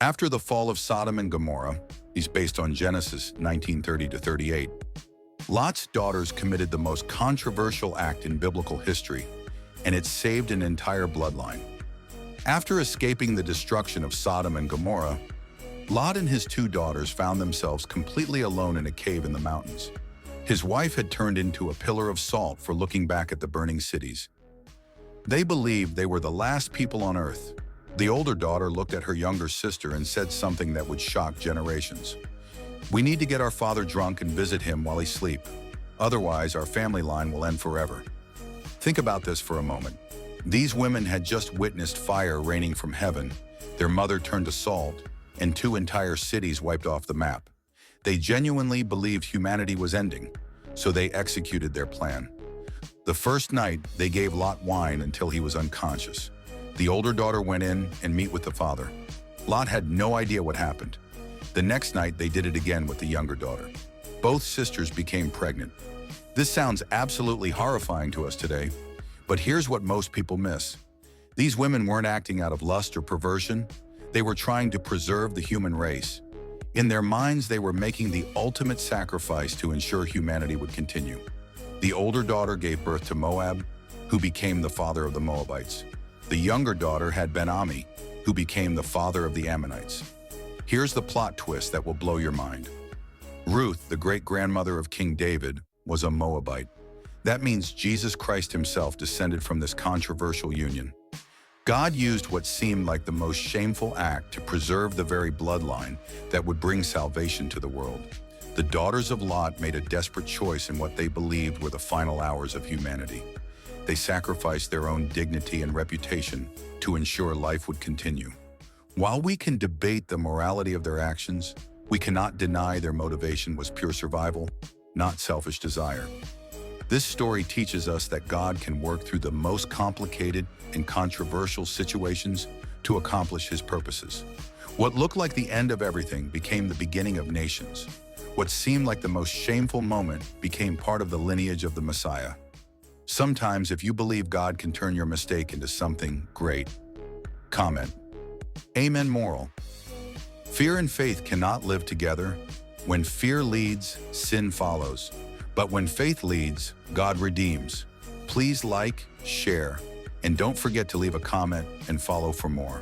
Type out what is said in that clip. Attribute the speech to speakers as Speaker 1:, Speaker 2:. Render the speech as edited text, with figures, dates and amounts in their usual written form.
Speaker 1: After the fall of Sodom and Gomorrah, he's based on Genesis 19:30 to 38, Lot's daughters committed the most controversial act in biblical history, and it saved an entire bloodline. After escaping the destruction of Sodom and Gomorrah, Lot and his two daughters found themselves completely alone in a cave in the mountains. His wife had turned into a pillar of salt for looking back at the burning cities. They believed they were the last people on earth. The older daughter looked at her younger sister and said something that would shock generations. "We need to get our father drunk and visit him while he sleeps. Otherwise, our family line will end forever." Think about this for a moment. These women had just witnessed fire raining from heaven, their mother turned to salt, and two entire cities wiped off the map. They genuinely believed humanity was ending, so they executed their plan. The first night, they gave Lot wine until he was unconscious. The older daughter went in and met with the father. Lot had no idea what happened. The next night, they did it again with the younger daughter. Both sisters became pregnant. This sounds absolutely horrifying to us today, but here's what most people miss. These women weren't acting out of lust or perversion. They were trying to preserve the human race. In their minds, they were making the ultimate sacrifice to ensure humanity would continue. The older daughter gave birth to Moab, who became the father of the Moabites. The younger daughter had Ben-Ami, who became the father of the Ammonites. Here's the plot twist that will blow your mind. Ruth, the great-grandmother of King David, was a Moabite. That means Jesus Christ himself descended from this controversial union. God used what seemed like the most shameful act to preserve the very bloodline that would bring salvation to the world. The daughters of Lot made a desperate choice in what they believed were the final hours of humanity. They sacrificed their own dignity and reputation to ensure life would continue. While we can debate the morality of their actions, we cannot deny their motivation was pure survival, not selfish desire. This story teaches us that God can work through the most complicated and controversial situations to accomplish his purposes. What looked like the end of everything became the beginning of nations. What seemed like the most shameful moment became part of the lineage of the Messiah. Sometimes, if you believe God can turn your mistake into something great, comment. Amen. Moral: fear and faith cannot live together. When fear leads, sin follows. But when faith leads, God redeems. Please like, share, and don't forget to leave a comment and follow for more.